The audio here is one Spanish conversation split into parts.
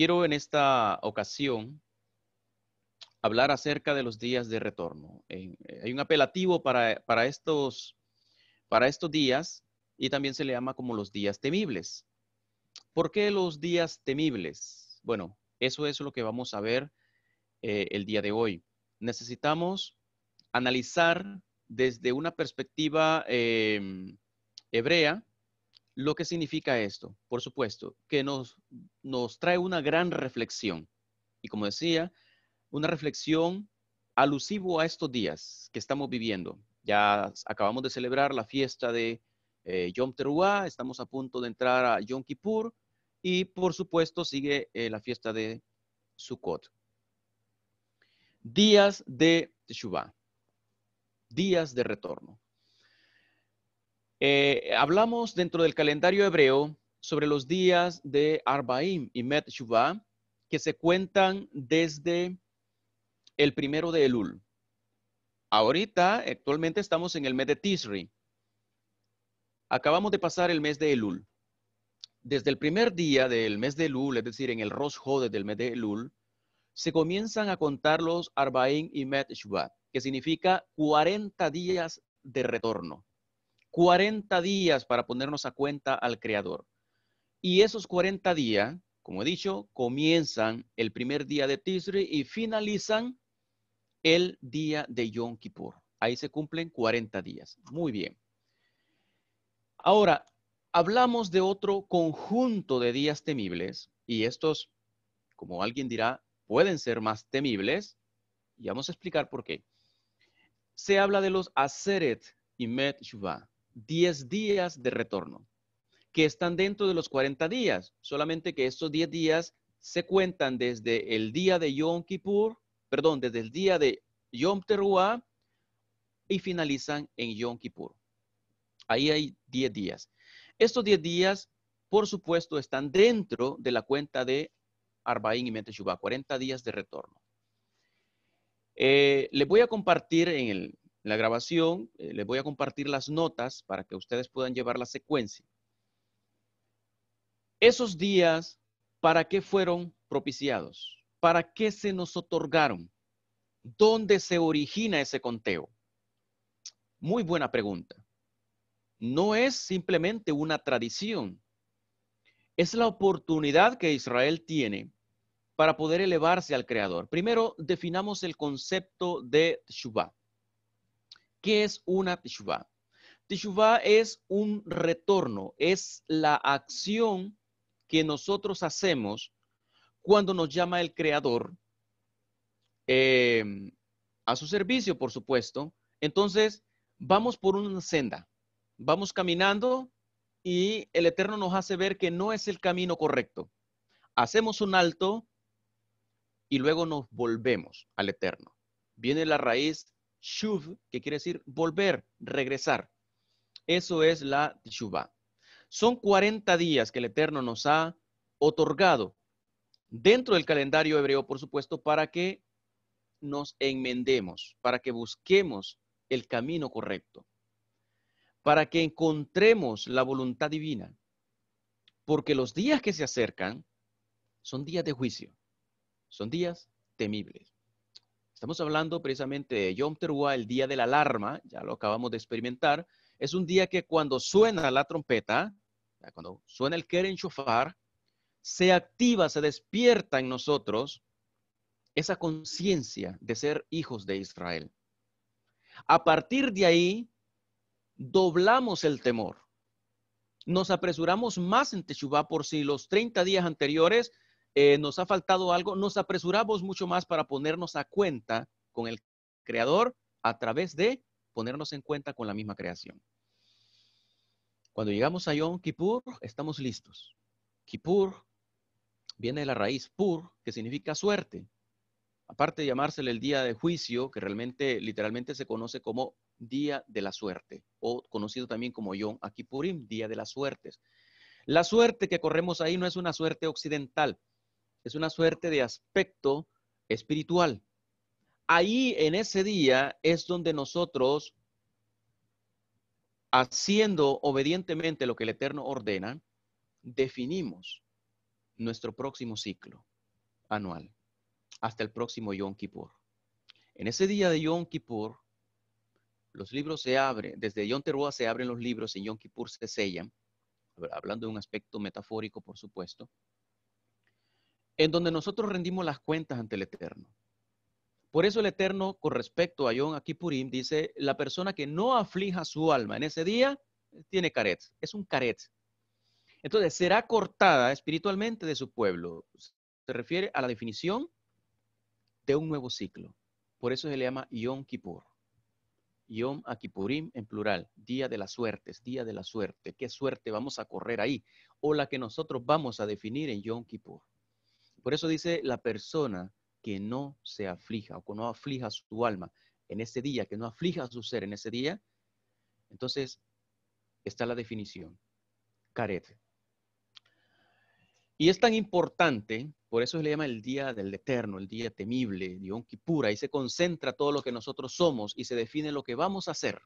quiero en esta ocasión hablar acerca de los días de retorno. Hay un apelativo para estos días y también se le llama como los días temibles. ¿Por qué los días temibles? Bueno, eso es lo que vamos a ver el día de hoy. Necesitamos analizar desde una perspectiva hebrea lo que significa esto. Por supuesto, que nos trae una gran reflexión. Y como decía, una reflexión alusivo a estos días que estamos viviendo. Ya acabamos de celebrar la fiesta de Yom Teruah, estamos a punto de entrar a Yom Kippur y por supuesto sigue la fiesta de Sukkot. Días de Teshuvah, días de retorno. Hablamos dentro del calendario hebreo sobre los días de Arbaim y Met Teshuvah que se cuentan desde el 1 de Elul. Ahorita, actualmente estamos en el mes de Tisri. Acabamos de pasar el mes de Elul. Desde el primer día del mes de Elul, es decir, en el Rosh Hodeh del mes de Elul, se comienzan a contar los Arbaim y Met Teshuvah, que significa 40 días de retorno. 40 días para ponernos a cuenta al Creador. Y esos 40 días, como he dicho, comienzan el primer día de Tisri y finalizan el día de Yom Kippur. Ahí se cumplen 40 días. Muy bien. Ahora, hablamos de otro conjunto de días temibles y estos, como alguien dirá, pueden ser más temibles y vamos a explicar por qué. Se habla de los Aseret y Met Shuvah, 10 días de retorno, que están dentro de los 40 días, solamente que estos 10 días se cuentan desde el día de Yom Kippur, perdón, desde el día de Yom Teruah y finalizan en Yom Kippur. Ahí hay 10 días. Estos 10 días, por supuesto, están dentro de la cuenta de Arbaim y Met Teshuvah, 40 días de retorno. Les voy a compartir en la grabación, les voy a compartir las notas para que ustedes puedan llevar la secuencia. Esos días, ¿para qué fueron propiciados? ¿Para qué se nos otorgaron? ¿Dónde se origina ese conteo? Muy buena pregunta. No es simplemente una tradición. Es la oportunidad que Israel tiene para poder elevarse al Creador. Primero, definamos el concepto de Teshuvah. ¿Qué es una Teshuvah? Teshuvah es un retorno, es la acción que nosotros hacemos cuando nos llama el Creador a su servicio, por supuesto. Entonces, vamos por una senda, vamos caminando y el Eterno nos hace ver que no es el camino correcto. Hacemos un alto y luego nos volvemos al Eterno. Viene la raíz shuv, que quiere decir volver, regresar. Eso es la teshuvah. Son 40 días que el Eterno nos ha otorgado dentro del calendario hebreo, por supuesto, para que nos enmendemos, para que busquemos el camino correcto, para que encontremos la voluntad divina, porque los días que se acercan son días de juicio, son días temibles. Estamos hablando precisamente de Yom Teruah, el día de la alarma, ya lo acabamos de experimentar. Es un día que cuando suena la trompeta, cuando suena el Keren Shofar, se activa, se despierta en nosotros esa conciencia de ser hijos de Israel. A partir de ahí, doblamos el temor. Nos apresuramos más en Teshuvah por si los 30 días anteriores nos ha faltado algo, nos apresuramos mucho más para ponernos a cuenta con el Creador a través de ponernos en cuenta con la misma creación. Cuando llegamos a Yom Kippur, estamos listos. Kippur viene de la raíz pur, que significa suerte. Aparte de llamársele el día de juicio, que realmente, literalmente se conoce como día de la suerte, o conocido también como Yom Kippurim, día de las suertes. La suerte que corremos ahí no es una suerte occidental, es una suerte de aspecto espiritual. Ahí en ese día es donde nosotros, haciendo obedientemente lo que el Eterno ordena, definimos nuestro próximo ciclo anual, hasta el próximo Yom Kippur. En ese día de Yom Kippur, los libros se abren, desde Yom Teruah se abren los libros, en Yom Kippur se sellan, hablando de un aspecto metafórico, por supuesto, en donde nosotros rendimos las cuentas ante el Eterno. Por eso el Eterno, con respecto a Yom Kippurim, dice, la persona que no aflija su alma en ese día, tiene caret, es un caret. Entonces, será cortada espiritualmente de su pueblo. Se refiere a la definición de un nuevo ciclo. Por eso se le llama Yom Kippur. Yom Kippurim en plural, día de las suertes, día de la suerte. ¿Qué suerte vamos a correr ahí? O la que nosotros vamos a definir en Yom Kippur. Por eso dice la persona que no se aflija o que no aflija su alma en ese día, que no aflija su ser en ese día. Entonces, está la definición. Caret. Y es tan importante, por eso se le llama el día del Eterno, el día temible, Yom Kippur. Ahí se concentra todo lo que nosotros somos y se define lo que vamos a hacer.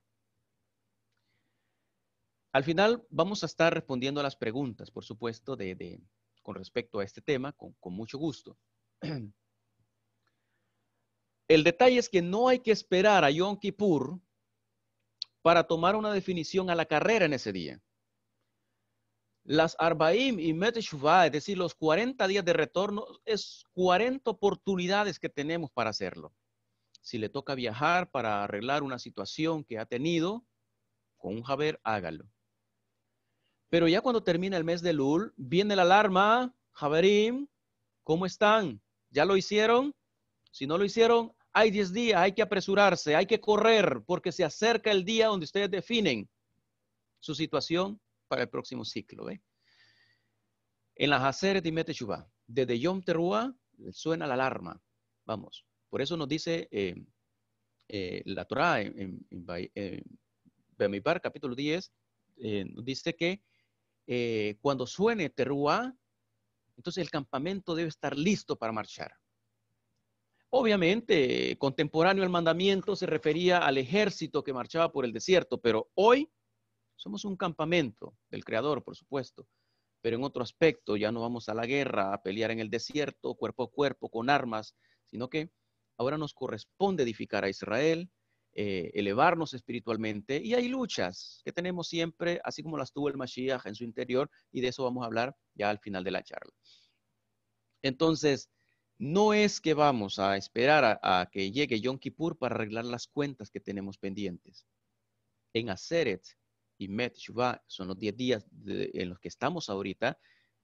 Al final vamos a estar respondiendo a las preguntas, por supuesto, con respecto a este tema, con mucho gusto. El detalle es que no hay que esperar a Yom Kippur para tomar una definición a la carrera en ese día. Las Arbaim y Met Shuvah, es decir, los 40 días de retorno, es 40 oportunidades que tenemos para hacerlo. Si le toca viajar para arreglar una situación que ha tenido, con un Haber, hágalo. Pero ya cuando termina el mes de Lul, viene la alarma, Haberim, ¿cómo están? ¿Ya lo hicieron? Si no lo hicieron, hay 10 días, hay que apresurarse, hay que correr, porque se acerca el día donde ustedes definen su situación para el próximo ciclo. ¿Ve? En las Aseret de Met Shuvah, desde Yom Teruah, suena la alarma. Vamos, por eso nos dice la Torah en Bamidbar, capítulo 10, nos dice que cuando suene Teruah, entonces el campamento debe estar listo para marchar. Obviamente, contemporáneo al mandamiento se refería al ejército que marchaba por el desierto, pero hoy somos un campamento del Creador, por supuesto, pero en otro aspecto, ya no vamos a la guerra, a pelear en el desierto, cuerpo a cuerpo, con armas, sino que ahora nos corresponde edificar a Israel, elevarnos espiritualmente, y hay luchas que tenemos siempre, así como las tuvo el Mashiach en su interior, y de eso vamos a hablar ya al final de la charla. Entonces, no es que vamos a esperar a que llegue Yom Kippur para arreglar las cuentas que tenemos pendientes. En Aseret y Met Shuvah, son los 10 días en los que estamos ahorita,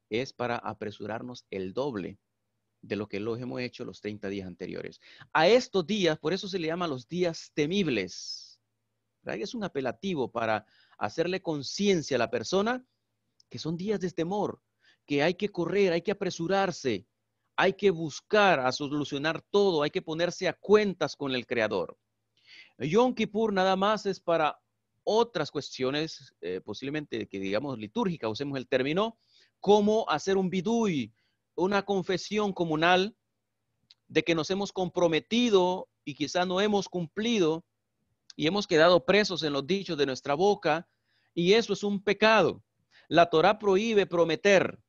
es para apresurarnos el doble de lo que lo hemos hecho los 30 días anteriores. A estos días, por eso se le llama los días temibles. ¿Verdad? Es un apelativo para hacerle conciencia a la persona que son días de temor, que hay que correr, hay que apresurarse, hay que buscar a solucionar todo, hay que ponerse a cuentas con el Creador. Yom Kippur nada más es para otras cuestiones, posiblemente que digamos litúrgicas, usemos el término, como hacer un vidui, una confesión comunal de que nos hemos comprometido y quizá no hemos cumplido y hemos quedado presos en los dichos de nuestra boca, y eso es un pecado. La Torah prohíbe prometer.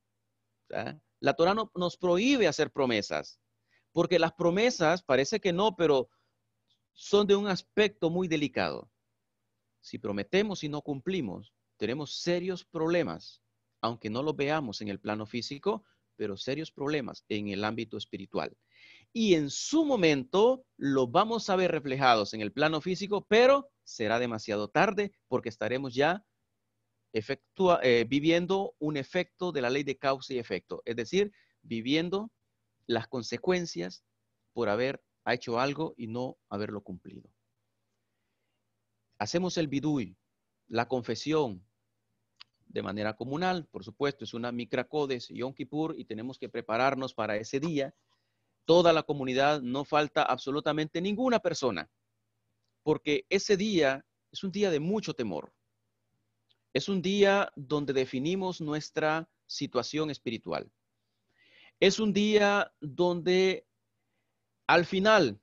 ¿Sí? La Torah nos prohíbe hacer promesas, porque las promesas parece que no, pero son de un aspecto muy delicado. Si prometemos y no cumplimos, tenemos serios problemas, aunque no los veamos en el plano físico, pero serios problemas en el ámbito espiritual. Y en su momento los vamos a ver reflejados en el plano físico, pero será demasiado tarde porque estaremos ya viviendo un efecto de la ley de causa y efecto, es decir, viviendo las consecuencias por haber hecho algo y no haberlo cumplido. Hacemos el bidui, la confesión, de manera comunal, por supuesto, es una micracodes, Yom Kippur, y tenemos que prepararnos para ese día. Toda la comunidad, no falta absolutamente ninguna persona, porque ese día es un día de mucho temor. Es un día donde definimos nuestra situación espiritual. Es un día donde al final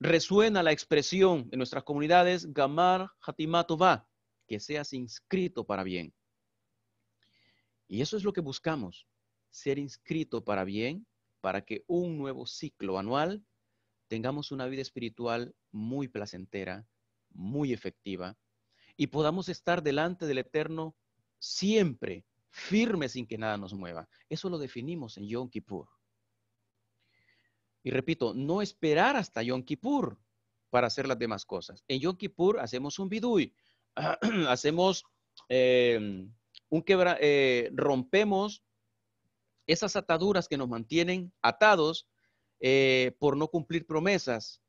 resuena la expresión en nuestras comunidades, Gamar Hatimah Tová, que seas inscrito para bien. Y eso es lo que buscamos. ser inscrito para bien, para que un nuevo ciclo anual tengamos una vida espiritual muy placentera, muy efectiva, y podamos estar delante del Eterno siempre, firmes sin que nada nos mueva. Eso lo definimos en Yom Kippur. Y repito, no esperar hasta Yom Kippur para hacer las demás cosas. En Yom Kippur hacemos un bidui, hacemos rompemos esas ataduras que nos mantienen atados por no cumplir promesas,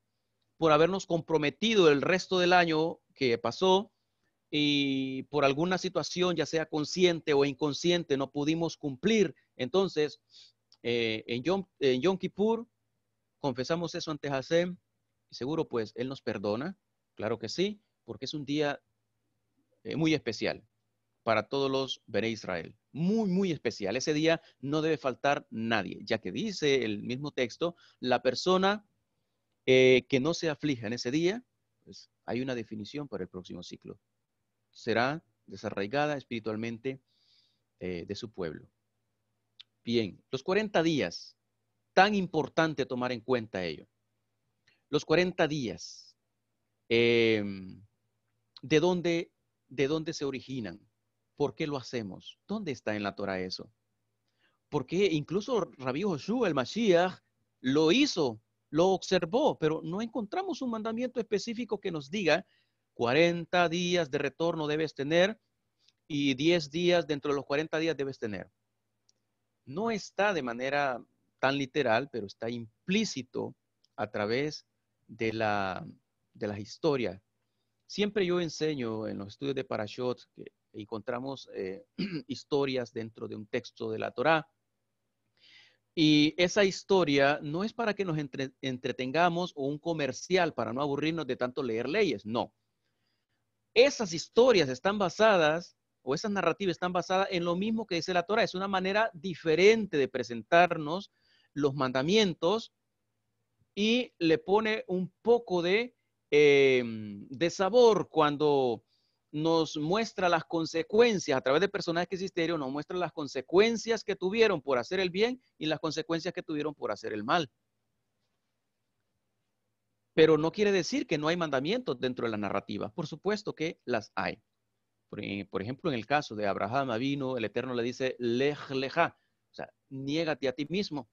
por habernos comprometido el resto del año que pasó y por alguna situación, ya sea consciente o inconsciente, no pudimos cumplir. Entonces, en Yom Kippur, confesamos eso ante Hashem y seguro pues Él nos perdona, claro que sí, porque es un día muy especial para todos los Bene Israel. Muy, muy especial. Ese día no debe faltar nadie, ya que dice el mismo texto, la persona que no se aflija en ese día, pues hay una definición para el próximo ciclo. Será desarraigada espiritualmente de su pueblo. Bien, los 40 días, tan importante tomar en cuenta ello. Los 40 días, ¿de dónde se originan? ¿Por qué lo hacemos? ¿Dónde está en la Torah eso? Porque incluso Rabí Joshua, el Mashiach, lo hizo, lo observó, pero no encontramos un mandamiento específico que nos diga 40 días de retorno debes tener y 10 días dentro de los 40 días debes tener. No está de manera tan literal, pero está implícito a través de la historia. Siempre yo enseño en los estudios de Parashot que encontramos historias dentro de un texto de la Torá. Y esa historia no es para que nos entretengamos o un comercial para no aburrirnos de tanto leer leyes, no. Esas historias están basadas, o esas narrativas están basadas en lo mismo que dice la Torah. Es una manera diferente de presentarnos los mandamientos y le pone un poco de sabor cuando nos muestra las consecuencias a través de personajes que existieron, nos muestra las consecuencias que tuvieron por hacer el bien y las consecuencias que tuvieron por hacer el mal. Pero no quiere decir que no hay mandamientos dentro de la narrativa. Por supuesto que las hay. Por ejemplo, en el caso de Abraham Avinu, el Eterno le dice, lej leja, o sea, niégate a ti mismo.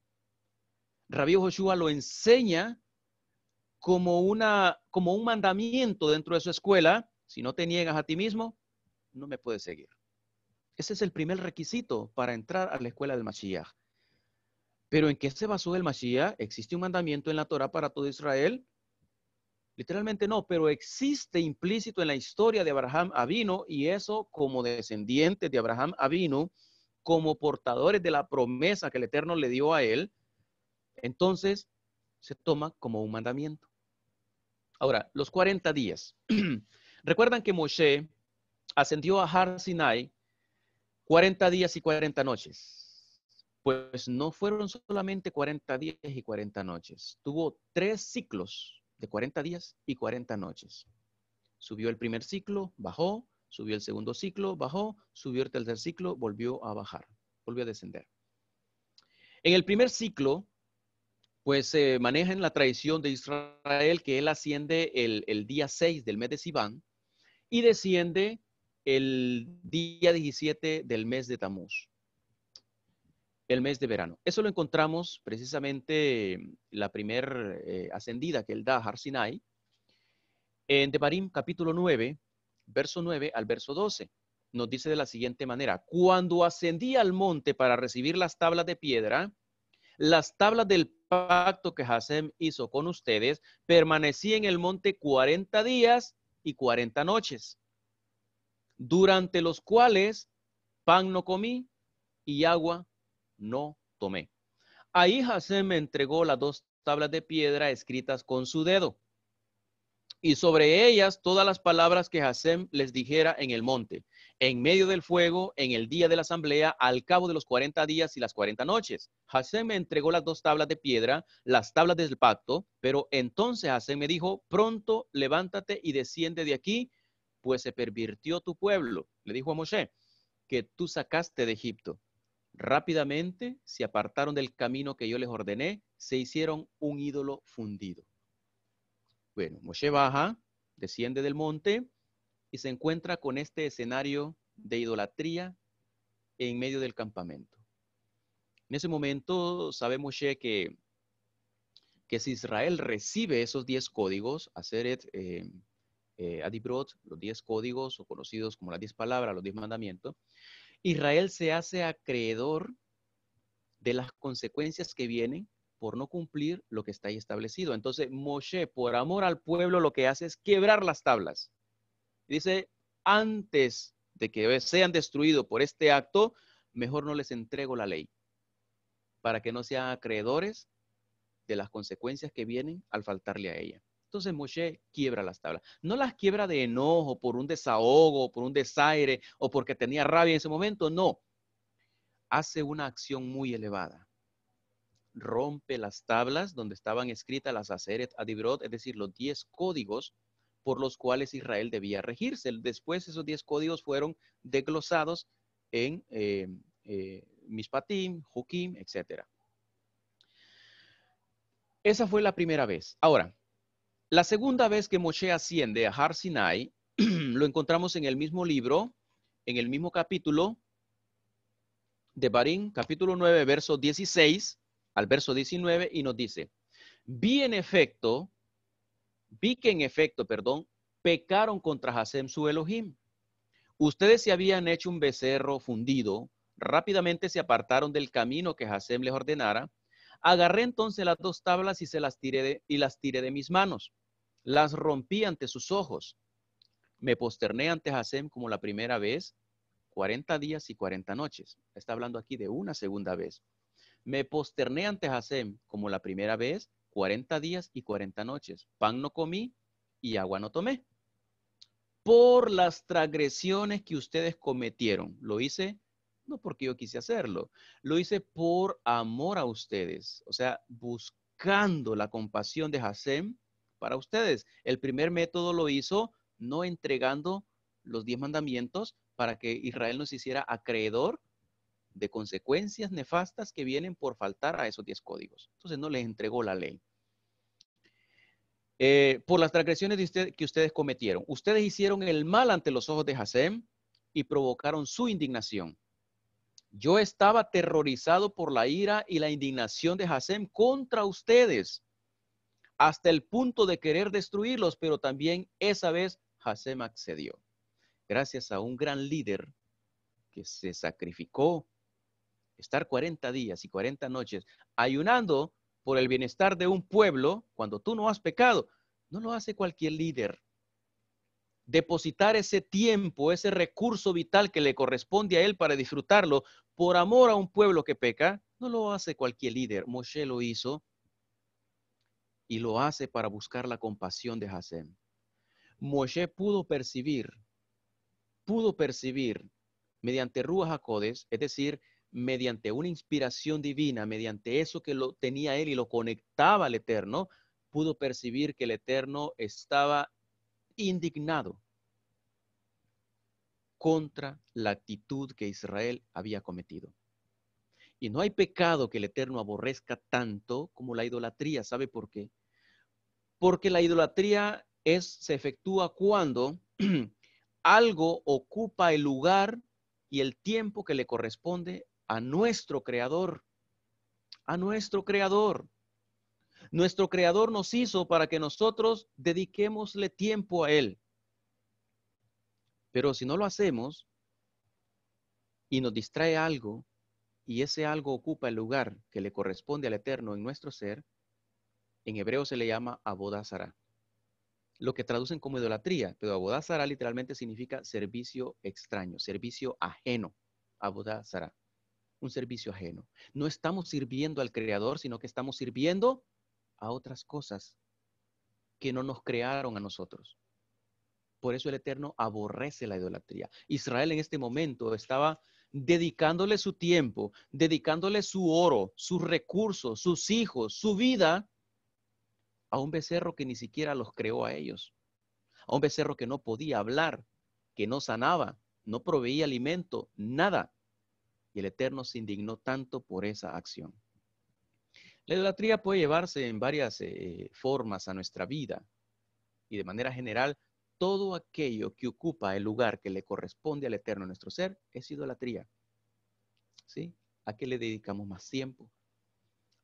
Rabí Joshua lo enseña como un mandamiento dentro de su escuela. Si no te niegas a ti mismo, no me puedes seguir. Ese es el primer requisito para entrar a la escuela del Mashiach. ¿Pero en qué se basó el Mashiach? ¿Existe un mandamiento en la Torah para todo Israel? Literalmente no, pero existe implícito en la historia de Abraham Avinu, y eso como descendientes de Abraham Avinu, como portadores de la promesa que el Eterno le dio a él, entonces se toma como un mandamiento. Ahora, los 40 días. Recuerdan que Moshe ascendió a Har Sinai 40 días y 40 noches. Pues no fueron solamente 40 días y 40 noches. Tuvo 3 ciclos de 40 días y 40 noches. Subió el primer ciclo, bajó, subió el segundo ciclo, bajó, subió el tercer ciclo, volvió a bajar, volvió a descender. En el primer ciclo, pues se maneja en la tradición de Israel que él asciende el día 6 del mes de Sivan y desciende el día 17 del mes de Tamuz, el mes de verano. Eso lo encontramos precisamente la primera ascendida que él da a Har Sinai en Devarim capítulo 9, verso 9 al verso 12. Nos dice de la siguiente manera: cuando ascendí al monte para recibir las tablas de piedra, las tablas del pacto que Hasem hizo con ustedes, permanecí en el monte 40 días y 40 noches, durante los cuales pan no comí y agua no tomé. Ahí Hasem me entregó las 2 tablas de piedra escritas con su dedo, y sobre ellas todas las palabras que Hasem les dijera en el monte, en medio del fuego, en el día de la asamblea, al cabo de los 40 días y las 40 noches. Hasem me entregó las 2 tablas de piedra, las tablas del pacto, pero entonces Hasem me dijo, pronto levántate y desciende de aquí, pues se pervirtió tu pueblo. Le dijo a Moshe, que tú sacaste de Egipto. rápidamente se apartaron del camino que yo les ordené, se hicieron un ídolo fundido. Bueno, Moshe baja, desciende del monte y se encuentra con este escenario de idolatría en medio del campamento. En ese momento sabe Moshe que si Israel recibe esos 10 códigos, Aseret, Adibrot, los 10 códigos o conocidos como las 10 palabras, los 10 mandamientos, Israel se hace acreedor de las consecuencias que vienen por no cumplir lo que está ahí establecido. Entonces, Moshe, por amor al pueblo, lo que hace es quebrar las tablas. Dice, antes de que sean destruidos por este acto, mejor no les entrego la ley, para que no sean acreedores de las consecuencias que vienen al faltarle a ella. Entonces Moshe quiebra las tablas. No las quiebra de enojo, por un desahogo, por un desaire, o porque tenía rabia en ese momento, no. Hace una acción muy elevada. Rompe las tablas donde estaban escritas las Aseret Adibrot, es decir, los 10 códigos por los cuales Israel debía regirse. Después esos 10 códigos fueron desglosados en Mishpatim, Jukim, etc. Esa fue la primera vez. Ahora, la segunda vez que Moshe asciende a Har Sinai, lo encontramos en el mismo libro, en el mismo capítulo de Barín, capítulo 9, verso 16 al verso 19, y nos dice, vi que en efecto, pecaron contra Hasem su Elohim. Ustedes se habían hecho un becerro fundido, rápidamente se apartaron del camino que Hasem les ordenara. Agarré entonces las 2 tablas y las tiré de mis manos. Las rompí ante sus ojos. Me posterné ante Hasem como la primera vez, 40 días y 40 noches. Está hablando aquí de una segunda vez. Me posterné ante Hasem como la primera vez, 40 días y 40 noches. Pan no comí y agua no tomé. Por las transgresiones que ustedes cometieron. Lo hice no porque yo quise hacerlo. Lo hice por amor a ustedes. O sea, buscando la compasión de Hasem para ustedes. El primer método lo hizo no entregando los 10 mandamientos para que Israel nos hiciera acreedor de consecuencias nefastas que vienen por faltar a esos 10 códigos. Entonces no les entregó la ley. Por las transgresiones que ustedes cometieron. Ustedes hicieron el mal ante los ojos de Hasem y provocaron su indignación. Yo estaba aterrorizado por la ira y la indignación de Hasem contra ustedes, hasta el punto de querer destruirlos, pero también esa vez Hasem accedió. Gracias a un gran líder que se sacrificó, estar 40 días y 40 noches ayunando por el bienestar de un pueblo, cuando tú no has pecado, no lo hace cualquier líder. Depositar ese tiempo, ese recurso vital que le corresponde a él para disfrutarlo por amor a un pueblo que peca, no lo hace cualquier líder. Moshe lo hizo y lo hace para buscar la compasión de Hasem. Moshe pudo percibir mediante Ruach HaKodesh, es decir, mediante una inspiración divina, mediante eso que lo tenía él y lo conectaba al Eterno, pudo percibir que el Eterno estaba indignado contra la actitud que Israel había cometido. Y no hay pecado que el Eterno aborrezca tanto como la idolatría. ¿Sabe por qué? Porque la idolatría se efectúa cuando algo ocupa el lugar y el tiempo que le corresponde a nuestro Creador. A nuestro Creador. Nuestro Creador nos hizo para que nosotros dediquémosle tiempo a Él. Pero si no lo hacemos y nos distrae algo, y ese algo ocupa el lugar que le corresponde al Eterno en nuestro ser, en hebreo se le llama Avodah Zará, lo que traducen como idolatría, pero Avodah Zará literalmente significa servicio extraño, servicio ajeno. Avodah Zará, un servicio ajeno. No estamos sirviendo al Creador, sino que estamos sirviendo a otras cosas que no nos crearon a nosotros. Por eso el Eterno aborrece la idolatría. Israel en este momento estaba dedicándole su tiempo, dedicándole su oro, sus recursos, sus hijos, su vida a un becerro que ni siquiera los creó a ellos, a un becerro que no podía hablar, que no sanaba, no proveía alimento, nada. Y el Eterno se indignó tanto por esa acción. La idolatría puede llevarse en varias formas a nuestra vida y de manera general, todo aquello que ocupa el lugar que le corresponde al Eterno en nuestro ser es idolatría. ¿Sí? ¿A qué le dedicamos más tiempo?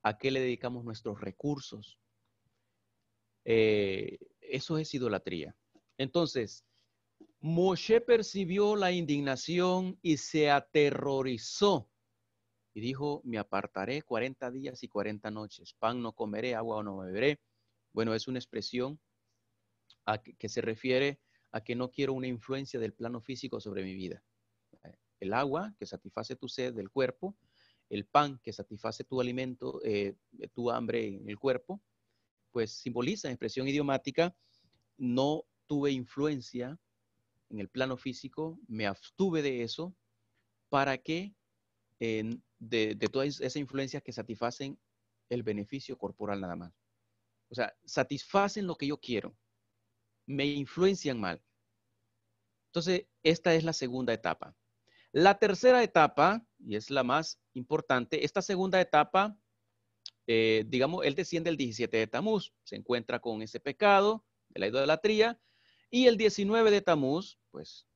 ¿A qué le dedicamos nuestros recursos? Eso es idolatría. Entonces, Moshe percibió la indignación y se aterrorizó y dijo, me apartaré 40 días y 40 noches, pan no comeré, agua no beberé. Bueno, es una expresión que se refiere a que no quiero una influencia del plano físico sobre mi vida. El agua que satisface tu sed del cuerpo, el pan que satisface tu alimento, tu hambre en el cuerpo, pues simboliza en expresión idiomática, no tuve influencia en el plano físico, me abstuve de eso para que de todas esas influencias que satisfacen el beneficio corporal nada más. O sea, satisfacen lo que yo quiero, me influencian mal. Entonces, esta es la segunda etapa. La tercera etapa, y es la más importante, esta segunda etapa, digamos, él desciende el 17 de Tamuz, se encuentra con ese pecado de la idolatría, y el 19 de Tamuz, pues,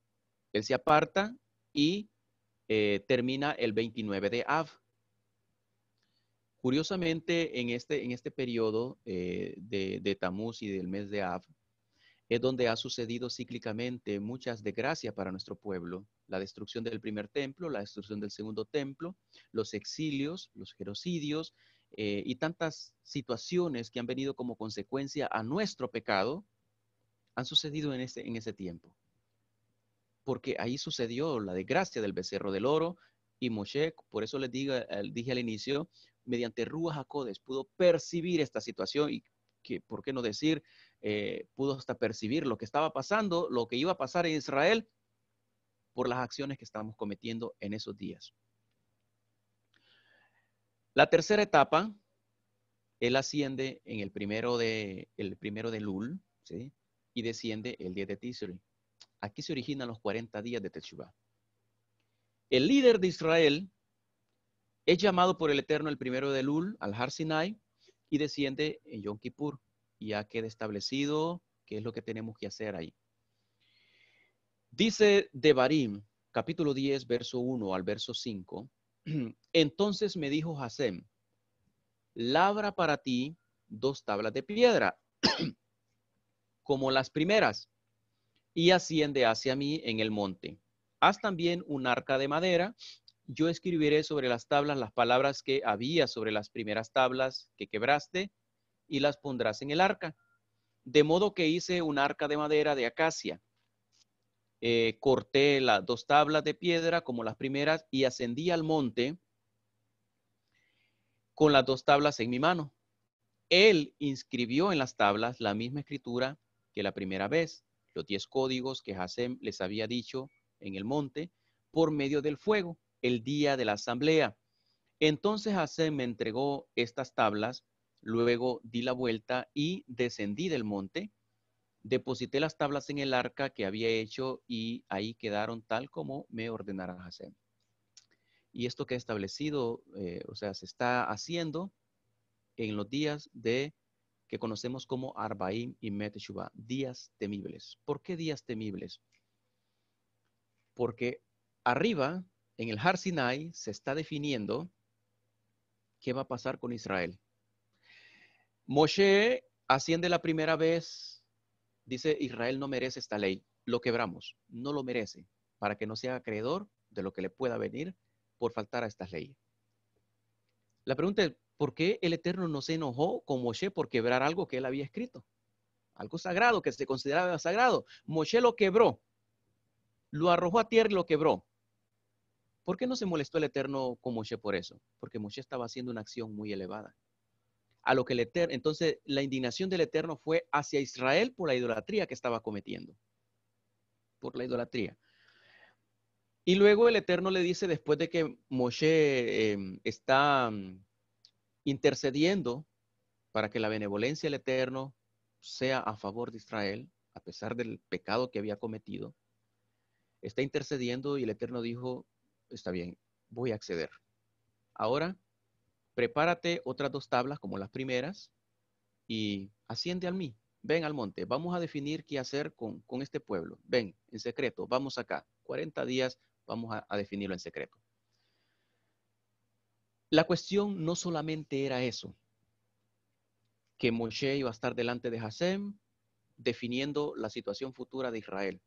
él se aparta y termina el 29 de Av. Curiosamente, en este periodo de Tamuz y del mes de Av, es donde ha sucedido cíclicamente muchas desgracias para nuestro pueblo. La destrucción del primer templo, la destrucción del segundo templo, los exilios, los genocidios y tantas situaciones que han venido como consecuencia a nuestro pecado, han sucedido en ese tiempo. Porque ahí sucedió la desgracia del becerro del oro y Moshe, por eso les dije al inicio, mediante Ruach HaKodesh pudo percibir esta situación y que, ¿por qué no decir? Pudo hasta percibir lo que estaba pasando, lo que iba a pasar en Israel por las acciones que estamos cometiendo en esos días. La tercera etapa, él asciende en el primero de Lul, ¿sí? Y desciende el 10 de Tisri. Aquí se originan los 40 días de Teshuvah. El líder de Israel es llamado por el Eterno el primero de Lul al Har Sinai y desciende en Yom Kippur. Y ya queda establecido qué es lo que tenemos que hacer ahí. Dice Devarim, capítulo 10, verso 1 al verso 5. Entonces me dijo Hasem, labra para ti 2 tablas de piedra, como las primeras, y asciende hacia mí en el monte. Haz también un arca de madera. Yo escribiré sobre las tablas las palabras que había sobre las primeras tablas que quebraste y las pondrás en el arca. De modo que hice un arca de madera de acacia. Corté las 2 tablas de piedra como las primeras y ascendí al monte con las 2 tablas en mi mano. Él inscribió en las tablas la misma escritura que la primera vez, los 10 códigos que Hasem les había dicho en el monte por medio del fuego, el día de la asamblea. Entonces Hasem me entregó estas tablas, luego di la vuelta y descendí del monte, deposité las tablas en el arca que había hecho y ahí quedaron tal como me ordenara Hasem. Y esto que he establecido, o sea, se está haciendo en los días que conocemos como Arbaim y Meteshuvah, días temibles. ¿Por qué días temibles? Porque arriba, en el Har Sinai, se está definiendo qué va a pasar con Israel. Moshe asciende la primera vez, dice, Israel no merece esta ley, lo quebramos, no lo merece, para que no sea acreedor de lo que le pueda venir por faltar a estas leyes. La pregunta es, ¿por qué el Eterno no se enojó con Moshe por quebrar algo que él había escrito? Algo sagrado, que se consideraba sagrado. Moshe lo quebró, lo arrojó a tierra y lo quebró. ¿Por qué no se molestó el Eterno con Moshe por eso? Porque Moshe estaba haciendo una acción muy elevada. A lo que el Eterno, entonces la indignación del Eterno fue hacia Israel por la idolatría que estaba cometiendo. Por la idolatría. Y luego el Eterno le dice, después de que Moshe está intercediendo para que la benevolencia del Eterno sea a favor de Israel, a pesar del pecado que había cometido, está intercediendo y el Eterno dijo, está bien, voy a acceder. Ahora, prepárate otras 2 tablas como las primeras y asciende al mí. Ven al monte, vamos a definir qué hacer con este pueblo. Ven, en secreto, vamos acá. 40 días, vamos a definirlo en secreto. La cuestión no solamente era eso, que Moshe iba a estar delante de Hasem, definiendo la situación futura de Israel.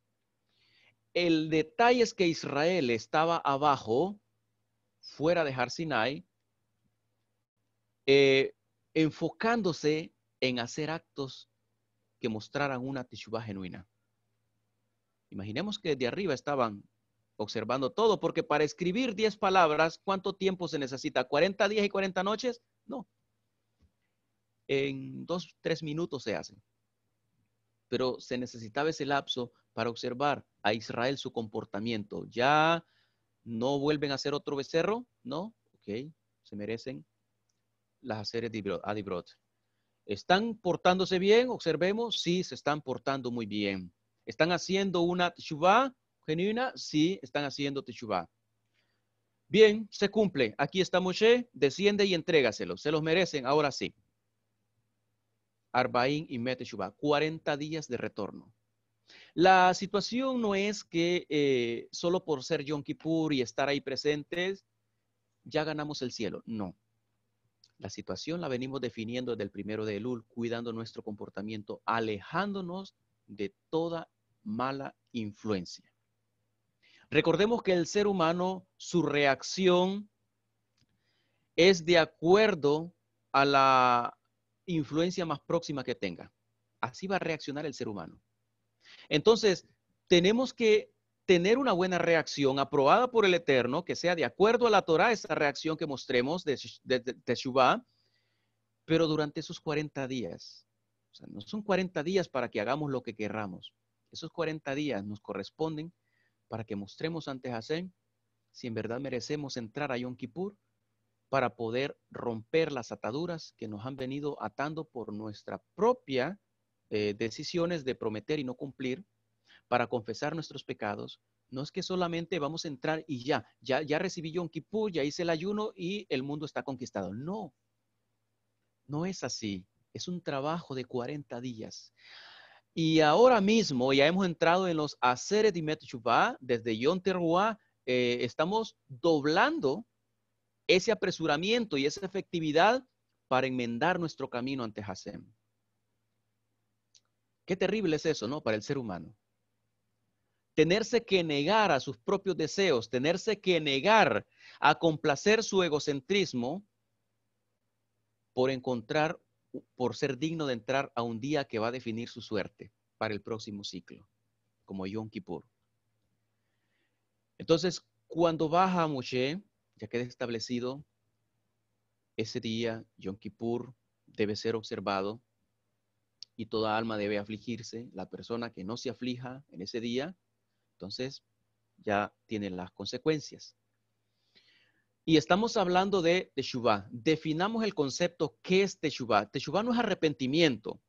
El detalle es que Israel estaba abajo, fuera de Har Sinai, enfocándose en hacer actos que mostraran una teshuvá genuina. Imaginemos que de arriba estaban observando todo, porque para escribir 10 palabras, ¿cuánto tiempo se necesita? ¿40 días y 40 noches? No. En 2, 3 minutos se hacen. Pero se necesitaba ese lapso para observar a Israel su comportamiento. Ya no vuelven a ser otro becerro, ¿no? Ok, se merecen las Aseret Adibrot. ¿Están portándose bien? Observemos, sí, se están portando muy bien. ¿Están haciendo una teshuvá genuina? Sí, están haciendo teshuvá. Bien, se cumple. Aquí está Moshe, desciende y entrégaselo. Se los merecen, ahora sí. Arbaín y Meteshuvá, 40 días de retorno. La situación no es que solo por ser Yom Kippur y estar ahí presentes, ya ganamos el cielo. No. La situación la venimos definiendo desde el 1 de Elul, cuidando nuestro comportamiento, alejándonos de toda mala influencia. Recordemos que el ser humano, su reacción es de acuerdo a la influencia más próxima que tenga. Así va a reaccionar el ser humano. Entonces, tenemos que tener una buena reacción aprobada por el Eterno, que sea de acuerdo a la Torah, esa reacción que mostremos de Teshuvah, pero durante esos 40 días. O sea, no son 40 días para que hagamos lo que querramos. Esos 40 días nos corresponden para que mostremos ante Hashem si en verdad merecemos entrar a Yom Kippur para poder romper las ataduras que nos han venido atando por nuestra propia decisiones de prometer y no cumplir, para confesar nuestros pecados. No es que solamente vamos a entrar y ya recibí Yom Kippur, ya hice el ayuno y el mundo está conquistado. No, no es así. Es un trabajo de 40 días. Y ahora mismo ya hemos entrado en los Aseret y Meteshuvah, desde Yom Teruah, estamos doblando ese apresuramiento y esa efectividad para enmendar nuestro camino ante Hashem. Qué terrible es eso, ¿no? Para el ser humano. Tenerse que negar a sus propios deseos, tenerse que negar a complacer su egocentrismo por ser digno de entrar a un día que va a definir su suerte para el próximo ciclo, como Yom Kippur. Entonces, cuando baja Moshe, ya queda establecido, ese día, Yom Kippur, debe ser observado y toda alma debe afligirse. La persona que no se aflija en ese día, entonces ya tiene las consecuencias. Y estamos hablando de Teshuvah. Definamos el concepto, ¿qué es Teshuvah? Teshuvah no es arrepentimiento.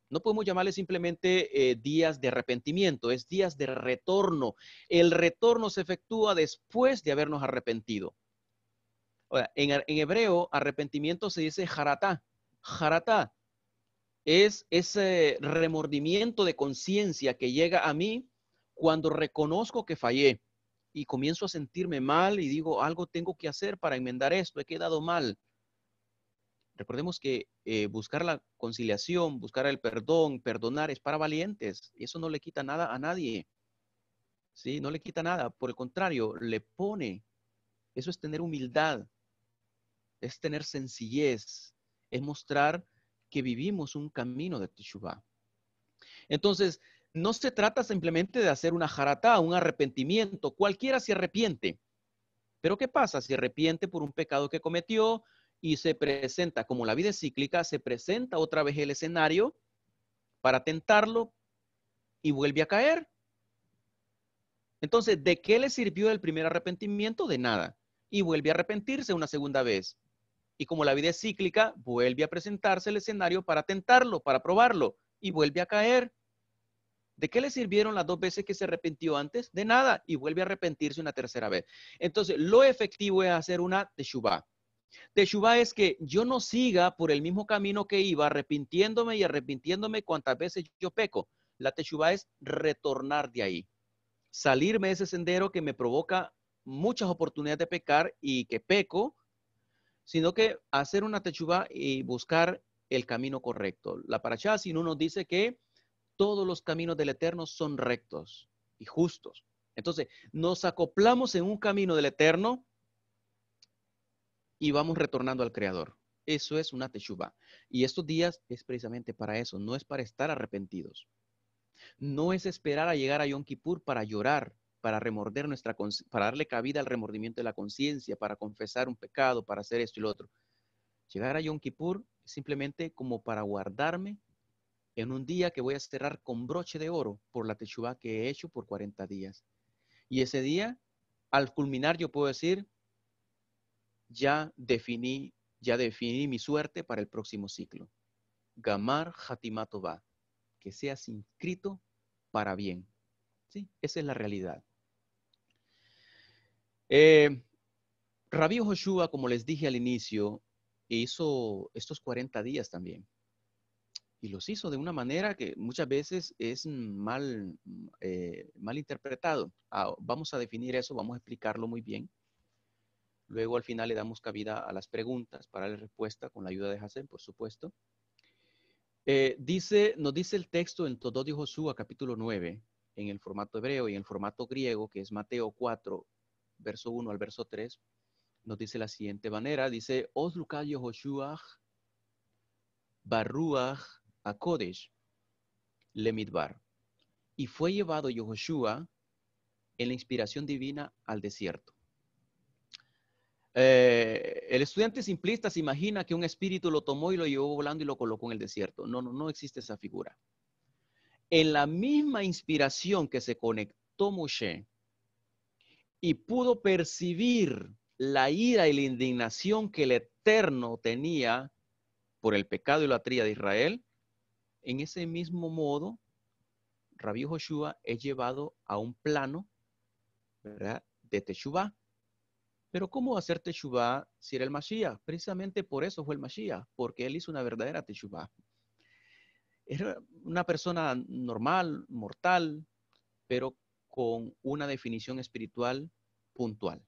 No podemos llamarle simplemente días de arrepentimiento, es días de retorno. El retorno se efectúa después de habernos arrepentido. Ahora, en hebreo, arrepentimiento se dice jaratá. Jaratá es ese remordimiento de conciencia que llega a mí cuando reconozco que fallé y comienzo a sentirme mal y digo, algo tengo que hacer para enmendar esto, he quedado mal. Recordemos que buscar la conciliación, buscar el perdón, perdonar es para valientes. Y eso no le quita nada a nadie. ¿Sí? No le quita nada. Por el contrario, le pone. Eso es tener humildad. Es tener sencillez. Es mostrar que vivimos un camino de Teshuvah. Entonces, no se trata simplemente de hacer una jaratá, un arrepentimiento. Cualquiera se arrepiente. Pero ¿qué pasa? Se arrepiente por un pecado que cometió y se presenta, como la vida es cíclica, se presenta otra vez el escenario para tentarlo y vuelve a caer. Entonces, ¿de qué le sirvió el primer arrepentimiento? De nada. Y vuelve a arrepentirse una segunda vez. Y como la vida es cíclica, vuelve a presentarse el escenario para tentarlo, para probarlo, y vuelve a caer. ¿De qué le sirvieron las 2 veces que se arrepintió antes? De nada, y vuelve a arrepentirse una tercera vez. Entonces, lo efectivo es hacer una teshuvá. Teshuvá es que yo no siga por el mismo camino que iba, arrepintiéndome y arrepintiéndome cuantas veces yo peco. La teshuvá es retornar de ahí, salirme de ese sendero que me provoca muchas oportunidades de pecar y que peco, sino que hacer una teshuvá y buscar el camino correcto. La parashá Sinú nos dice que todos los caminos del Eterno son rectos y justos. Entonces, nos acoplamos en un camino del Eterno y vamos retornando al Creador. Eso es una teshuvá. Y estos días es precisamente para eso, no es para estar arrepentidos. No es esperar a llegar a Yom Kippur para llorar, para remorder para darle cabida al remordimiento de la conciencia, para confesar un pecado, para hacer esto y lo otro. Llegar a Yom Kippur es simplemente como para guardarme en un día que voy a cerrar con broche de oro por la teshuvá que he hecho por 40 días. Y ese día, al culminar, yo puedo decir, ya definí mi suerte para el próximo ciclo. Gamar Hatimatova, que seas inscrito para bien. ¿Sí? Esa es la realidad. Rabbi Joshua, como les dije al inicio, hizo estos 40 días también. Y los hizo de una manera que muchas veces es mal interpretado. Vamos a definir eso, vamos a explicarlo muy bien. Luego al final le damos cabida a las preguntas para la respuesta con la ayuda de Hassan, por supuesto. Nos dice el texto en Todot de Joshua, capítulo 9, en el formato hebreo y en el formato griego, que es Mateo 4, verso 1 al verso 3, nos dice la siguiente manera, dice, Os Luka Yehoshua Baruach Akodesh Lemidbar. Y fue llevado Yehoshua en la inspiración divina al desierto. El estudiante simplista se imagina que un espíritu lo tomó y lo llevó volando y lo colocó en el desierto. No existe esa figura. En la misma inspiración que se conectó Moshe y pudo percibir la ira y la indignación que el Eterno tenía por el pecado y la idolatría de Israel, en ese mismo modo, Rabbi Joshua es llevado a un plano, ¿verdad?, de Teshuvah. Pero ¿cómo hacer Teshuvah si era el Mashiach? Precisamente por eso fue el Mashiach, porque él hizo una verdadera Teshuvah. Era una persona normal, mortal, pero con una definición espiritual puntual,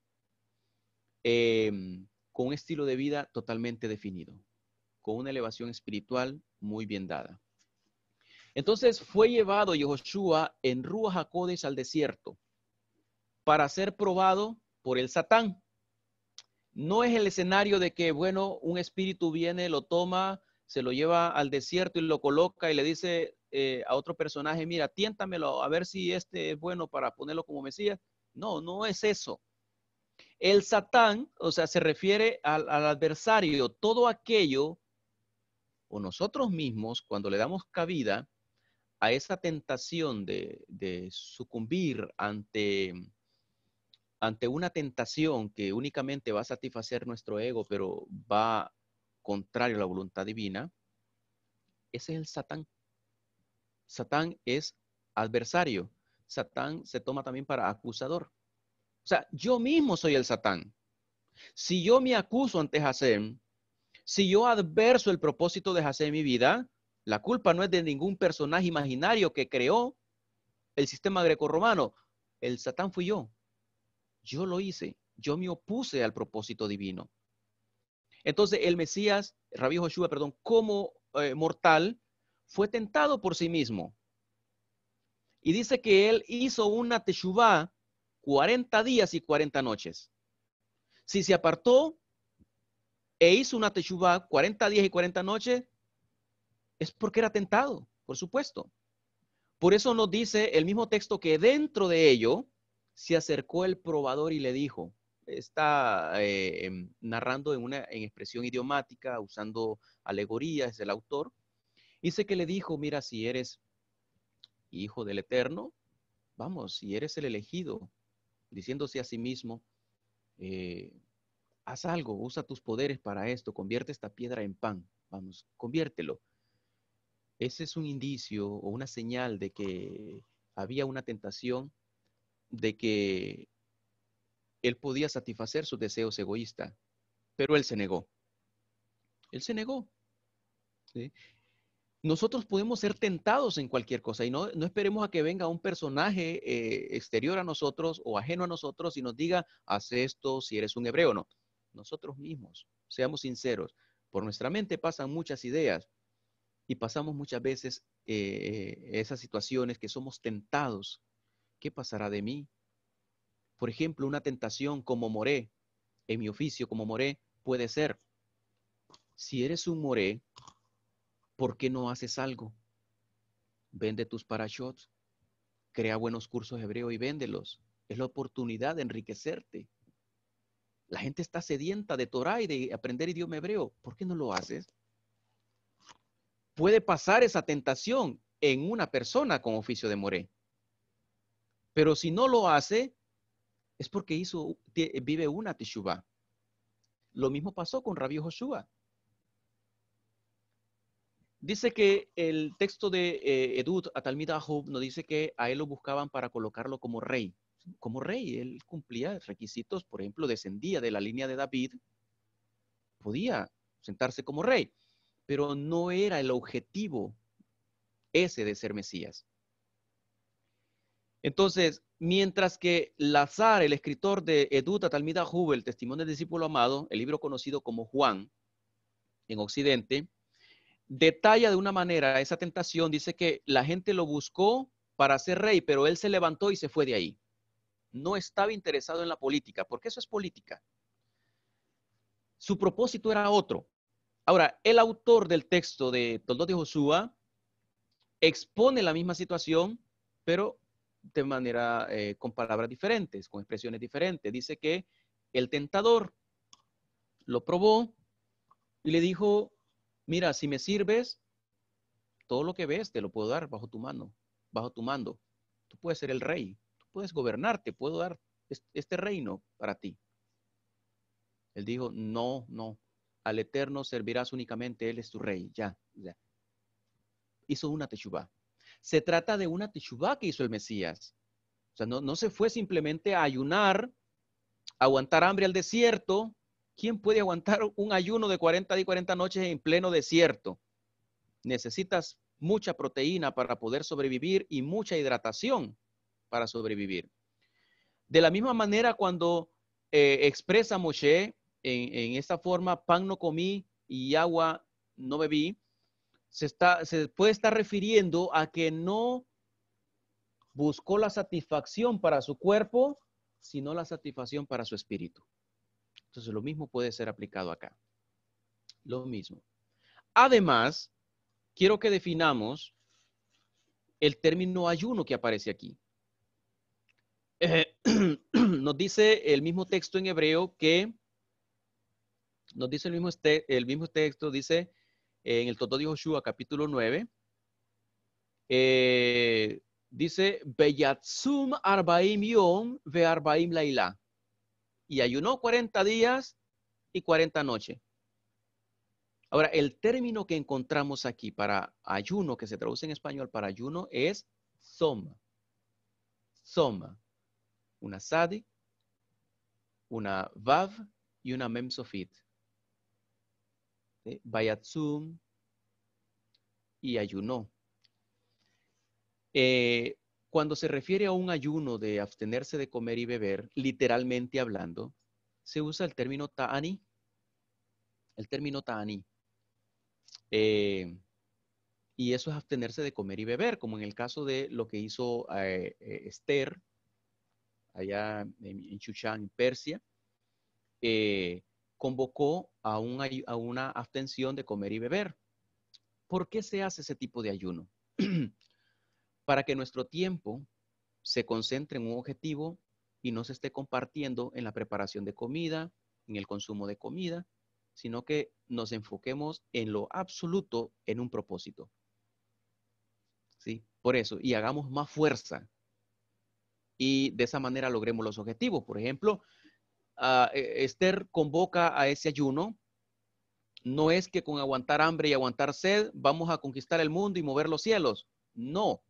con un estilo de vida totalmente definido, con una elevación espiritual muy bien dada. Entonces fue llevado Yehoshua en Ruach HaKodesh al desierto para ser probado por el Satán. No es el escenario de que, bueno, un espíritu viene, lo toma, se lo lleva al desierto y lo coloca y le dice a otro personaje, mira, tiéntamelo a ver si este es bueno para ponerlo como Mesías. No es eso. El Satán, o sea, se refiere al adversario, todo aquello, o nosotros mismos, cuando le damos cabida a esa tentación de sucumbir ante una tentación que únicamente va a satisfacer nuestro ego, pero va contrario a la voluntad divina, ese es el Satán. Satán es adversario. Satán se toma también para acusador. O sea, yo mismo soy el Satán. Si yo me acuso ante Hashem, si yo adverso el propósito de Hashem en mi vida, la culpa no es de ningún personaje imaginario que creó el sistema grecorromano. El Satán fui yo. Yo lo hice. Yo me opuse al propósito divino. Entonces el Mesías, Rabbi Joshua, perdón, como mortal, fue tentado por sí mismo. Y dice que él hizo una teshuvá 40 días y 40 noches. Si se apartó e hizo una teshuvá 40 días y 40 noches, es porque era tentado, por supuesto. Por eso nos dice el mismo texto que dentro de ello se acercó el probador y le dijo, está narrando en expresión idiomática, usando alegorías, el autor, dice que le dijo, mira, si eres hijo del Eterno, vamos, si eres el elegido, diciéndose a sí mismo, haz algo, usa tus poderes para esto, convierte esta piedra en pan, vamos, conviértelo. Ese es un indicio o una señal de que había una tentación de que él podía satisfacer sus deseos egoístas, pero él se negó. Él se negó. ¿Sí? Nosotros podemos ser tentados en cualquier cosa y no esperemos a que venga un personaje exterior a nosotros o ajeno a nosotros y nos diga, haz esto si eres un hebreo. No, nosotros mismos, seamos sinceros, por nuestra mente pasan muchas ideas y pasamos muchas veces esas situaciones que somos tentados. ¿Qué pasará de mí? Por ejemplo, una tentación como moré, en mi oficio como moré, puede ser, si eres un moré, ¿por qué no haces algo? Vende tus parashots, crea buenos cursos hebreos y véndelos. Es la oportunidad de enriquecerte. La gente está sedienta de Torah y de aprender idioma hebreo. ¿Por qué no lo haces? Puede pasar esa tentación en una persona con oficio de moré. Pero si no lo hace, es porque vive una teshuvah. Lo mismo pasó con Rabbi Joshua. Dice que el texto de Edut a Talmid Ahub nos dice que a él lo buscaban para colocarlo como rey. Como rey, él cumplía requisitos, por ejemplo, descendía de la línea de David, podía sentarse como rey, pero no era el objetivo ese de ser Mesías. Entonces, mientras que Lazar, el escritor de Edut a Talmid Ahub, el testimonio del discípulo amado, el libro conocido como Juan en Occidente, detalla de una manera esa tentación, dice que la gente lo buscó para ser rey, pero él se levantó y se fue de ahí. No estaba interesado en la política, porque eso es política. Su propósito era otro. Ahora, el autor del texto de Toldot de Josué expone la misma situación, pero de manera, con palabras diferentes, con expresiones diferentes. Dice que el tentador lo probó y le dijo, mira, si me sirves, todo lo que ves te lo puedo dar bajo tu mano, bajo tu mando. Tú puedes ser el rey, tú puedes gobernarte, puedo dar este reino para ti. Él dijo, no, no, al Eterno servirás únicamente, Él es tu rey, ya. Hizo una teshuvá. Se trata de una teshuvá que hizo el Mesías. O sea, no se fue simplemente a ayunar, a aguantar hambre al desierto. ¿Quién puede aguantar un ayuno de 40 y 40 noches en pleno desierto? Necesitas mucha proteína para poder sobrevivir y mucha hidratación para sobrevivir. De la misma manera, cuando expresa Moshe en esta forma, pan no comí y agua no bebí, se puede estar refiriendo a que no buscó la satisfacción para su cuerpo, sino la satisfacción para su espíritu. Entonces, lo mismo puede ser aplicado acá. Lo mismo. Además, quiero que definamos el término ayuno que aparece aquí. Nos dice el mismo texto en hebreo que, nos dice el mismo texto, dice en el Toldot de Joshua, capítulo 9, dice, Beyatzum arbaim yom ve arbaim laila. Y ayunó 40 días y 40 noches. Ahora, el término que encontramos aquí para ayuno, que se traduce en español para ayuno, es soma. Soma. Una sadi, una vav y una mem sofit. ¿Sí? Bayatzum y ayunó. Cuando se refiere a un ayuno de abstenerse de comer y beber, literalmente hablando, se usa el término ta'ani. El término ta'ani. Y eso es abstenerse de comer y beber, como en el caso de lo que hizo Esther, allá en Shushan, en Persia, convocó a una abstención de comer y beber. ¿Por qué se hace ese tipo de ayuno? Para que nuestro tiempo se concentre en un objetivo y no se esté compartiendo en la preparación de comida, en el consumo de comida, sino que nos enfoquemos en lo absoluto en un propósito. ¿Sí? Por eso, y hagamos más fuerza. Y de esa manera logremos los objetivos. Por ejemplo, Esther convoca a ese ayuno. No es que con aguantar hambre y aguantar sed vamos a conquistar el mundo y mover los cielos. No.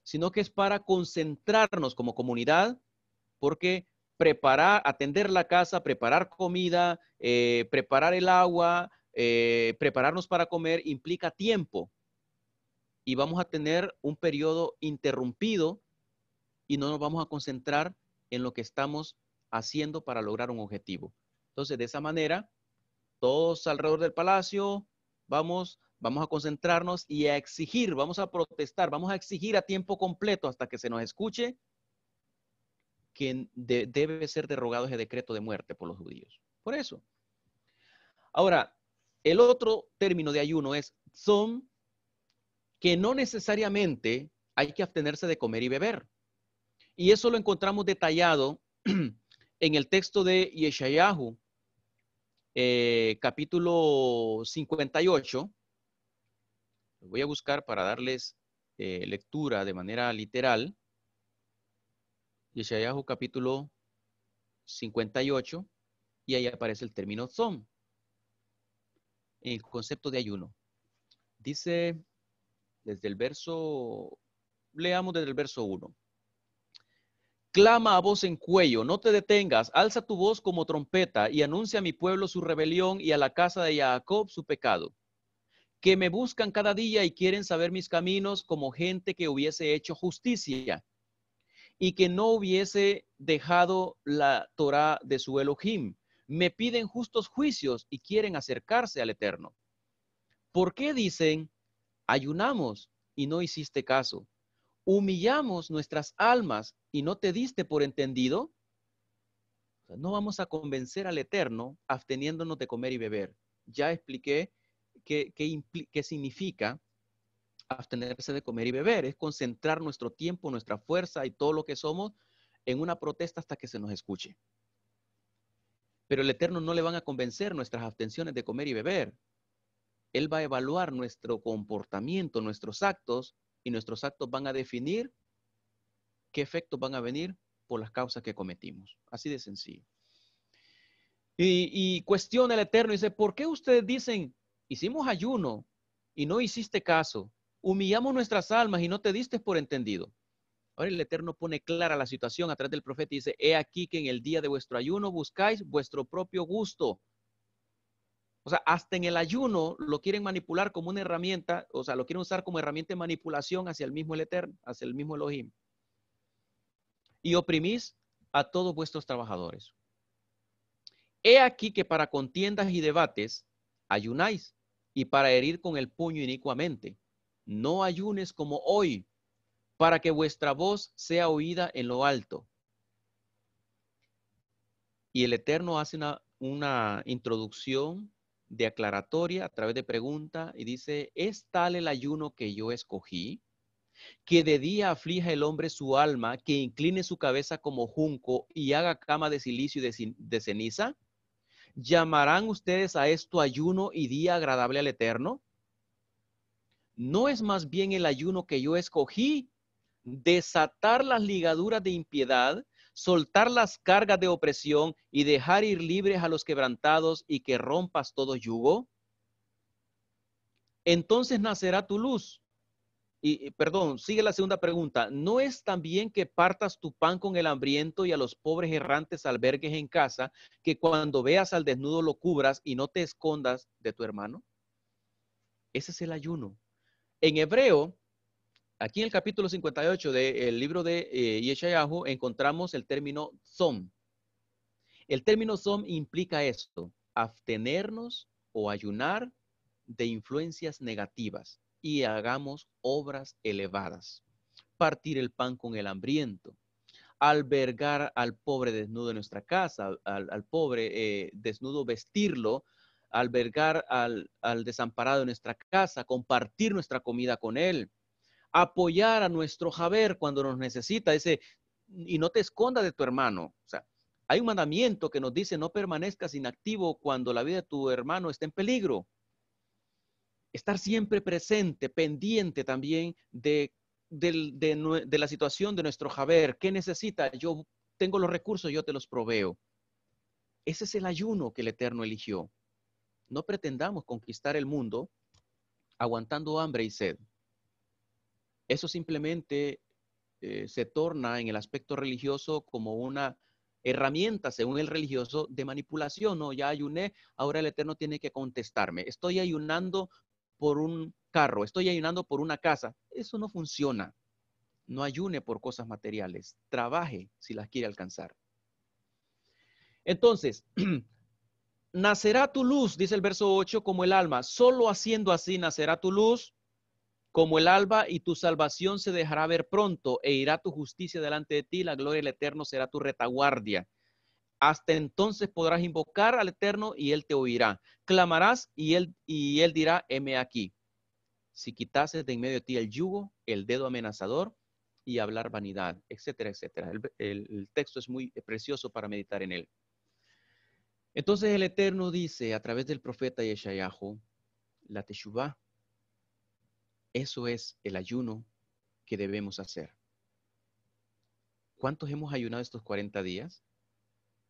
sino que es para concentrarnos como comunidad, porque preparar, atender la casa, preparar comida, preparar el agua, prepararnos para comer implica tiempo. Y vamos a tener un periodo interrumpido y no nos vamos a concentrar en lo que estamos haciendo para lograr un objetivo. Entonces, de esa manera, todos alrededor del palacio vamos a concentrarnos y a exigir, vamos a protestar, vamos a exigir a tiempo completo hasta que se nos escuche que debe ser derogado ese decreto de muerte por los judíos. Por eso. Ahora, el otro término de ayuno es son, que no necesariamente hay que abstenerse de comer y beber. Y eso lo encontramos detallado en el texto de Yeshayahu, capítulo 58. Lo voy a buscar para darles lectura de manera literal. Yeshayahu, capítulo 58, y ahí aparece el término tzom, el concepto de ayuno. Dice desde el verso, leamos desde el verso 1. Clama a voz en cuello, no te detengas, alza tu voz como trompeta y anuncia a mi pueblo su rebelión y a la casa de Jacob su pecado. Que me buscan cada día y quieren saber mis caminos como gente que hubiese hecho justicia y que no hubiese dejado la Torá de su Elohim. Me piden justos juicios y quieren acercarse al Eterno. ¿Por qué dicen, ayunamos y no hiciste caso? Humillamos nuestras almas y no te diste por entendido? No vamos a convencer al Eterno absteniéndonos de comer y beber. Ya expliqué qué significa abstenerse de comer y beber. Es concentrar nuestro tiempo, nuestra fuerza y todo lo que somos en una protesta hasta que se nos escuche. Pero el Eterno no le van a convencer nuestras abstenciones de comer y beber. Él va a evaluar nuestro comportamiento, nuestros actos, y nuestros actos van a definir qué efectos van a venir por las causas que cometimos. Así de sencillo. Y cuestiona el Eterno y dice, ¿por qué ustedes dicen, hicimos ayuno y no hiciste caso? Humillamos nuestras almas y no te diste por entendido. Ahora el Eterno pone clara la situación a través del profeta y dice, he aquí que en el día de vuestro ayuno buscáis vuestro propio gusto. O sea, hasta en el ayuno lo quieren manipular como una herramienta, o sea, lo quieren usar como herramienta de manipulación hacia el mismo Eterno, hacia el mismo Elohim. Y oprimís a todos vuestros trabajadores. He aquí que para contiendas y debates ayunáis, y para herir con el puño inicuamente. No ayunes como hoy, para que vuestra voz sea oída en lo alto. Y el Eterno hace una introducción de aclaratoria a través de pregunta y dice, ¿es tal el ayuno que yo escogí? Que de día aflija el hombre su alma, que incline su cabeza como junco y haga cama de silicio y de ceniza. ¿Llamarán ustedes a esto ayuno y día agradable al Eterno? ¿No es más bien el ayuno que yo escogí? Desatar las ligaduras de impiedad, soltar las cargas de opresión y dejar ir libres a los quebrantados y que rompas todo yugo. Entonces nacerá tu luz. Perdón, sigue la segunda pregunta. ¿No es también que partas tu pan con el hambriento y a los pobres errantes albergues en casa, que cuando veas al desnudo lo cubras y no te escondas de tu hermano? Ese es el ayuno. En hebreo, aquí en el capítulo 58 del libro de Yeshayahu, encontramos el término tzom. El término tzom implica esto, abstenernos o ayunar de influencias negativas y hagamos obras elevadas. Partir el pan con el hambriento, albergar al pobre desnudo en nuestra casa, al pobre desnudo vestirlo, albergar al desamparado en nuestra casa, compartir nuestra comida con él, apoyar a nuestro Jaber cuando nos necesita, ese, y no te escondas de tu hermano. O sea, hay un mandamiento que nos dice no permanezcas inactivo cuando la vida de tu hermano está en peligro. Estar siempre presente, pendiente también de la situación de nuestro Jaber. ¿Qué necesita? Yo tengo los recursos, yo te los proveo. Ese es el ayuno que el Eterno eligió. No pretendamos conquistar el mundo aguantando hambre y sed. Eso simplemente se torna en el aspecto religioso como una herramienta, según el religioso, de manipulación. No, ya ayuné, ahora el Eterno tiene que contestarme. Estoy ayunando por un carro, estoy ayunando por una casa. Eso no funciona. No ayune por cosas materiales. Trabaje si las quiere alcanzar. Entonces, nacerá tu luz, dice el verso 8, como el alma. Solo haciendo así nacerá tu luz como el alba, y tu salvación se dejará ver pronto, e irá tu justicia delante de ti, la gloria del Eterno será tu retaguardia. Hasta entonces podrás invocar al Eterno y Él te oirá. Clamarás y él dirá, heme aquí. Si quitases de en medio de ti el yugo, el dedo amenazador y hablar vanidad, etcétera, etcétera. El texto es muy precioso para meditar en él. Entonces el Eterno dice a través del profeta Yeshayahu, la teshuvá, eso es el ayuno que debemos hacer. ¿Cuántos hemos ayunado estos 40 días?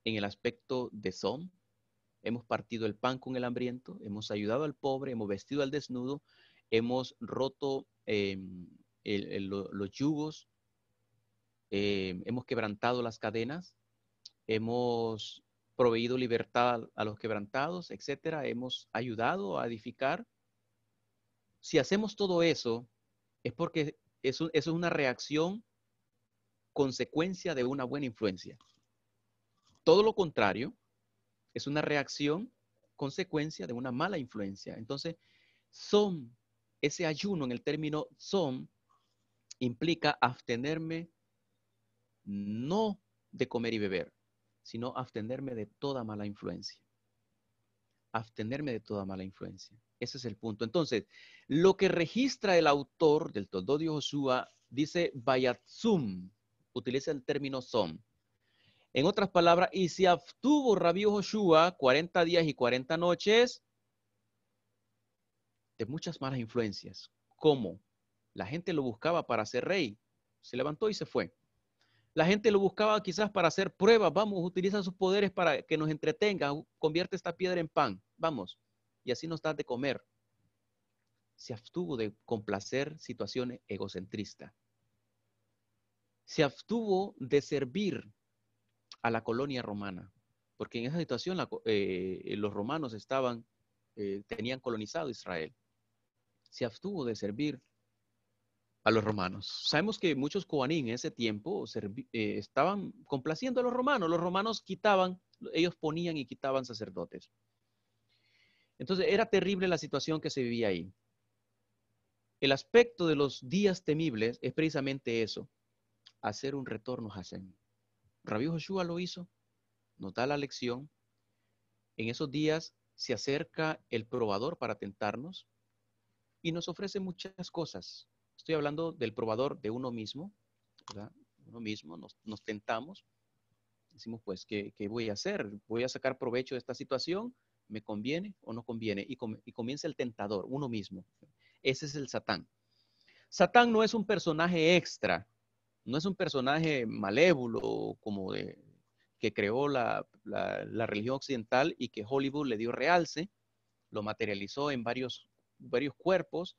En el aspecto de Som, hemos partido el pan con el hambriento, hemos ayudado al pobre, hemos vestido al desnudo, hemos roto los yugos, hemos quebrantado las cadenas, hemos proveído libertad a los quebrantados, etcétera, hemos ayudado a edificar. Si hacemos todo eso, es porque eso es una reacción, consecuencia de una buena influencia. Todo lo contrario es una reacción, consecuencia de una mala influencia. Entonces, ese ayuno en el término som, implica abstenerme no de comer y beber, sino abstenerme de toda mala influencia. Abstenerme de toda mala influencia. Ese es el punto. Entonces, lo que registra el autor del Toldot de Josué dice Bayatzum, utiliza el término som. En otras palabras, y se abstuvo Rabí Josué 40 días y 40 noches de muchas malas influencias. ¿Cómo? La gente lo buscaba para ser rey. Se levantó y se fue. La gente lo buscaba quizás para hacer pruebas. Vamos, utiliza sus poderes para que nos entretenga. Convierte esta piedra en pan. Vamos. Y así nos das de comer. Se abstuvo de complacer situaciones egocentristas. Se abstuvo de servir a la colonia romana. Porque en esa situación los romanos tenían colonizado Israel. Se abstuvo de servir a los romanos. Sabemos que muchos coanín en ese tiempo estaban complaciendo a los romanos. Los romanos quitaban, ellos ponían y quitaban sacerdotes. Entonces era terrible la situación que se vivía ahí. El aspecto de los días temibles es precisamente eso, hacer un retorno Hashem. Rabí Josué lo hizo, nos da la lección. En esos días se acerca el probador para tentarnos y nos ofrece muchas cosas. Estoy hablando del probador de uno mismo, ¿verdad? Uno mismo, nos tentamos. Decimos, pues, ¿qué voy a hacer? ¿Voy a sacar provecho de esta situación? ¿Me conviene o no conviene? Y comienza el tentador, uno mismo. Ese es el Satán. Satán no es un personaje extra, no es un personaje malévolo como que creó la religión occidental y que Hollywood le dio realce, lo materializó en varios cuerpos,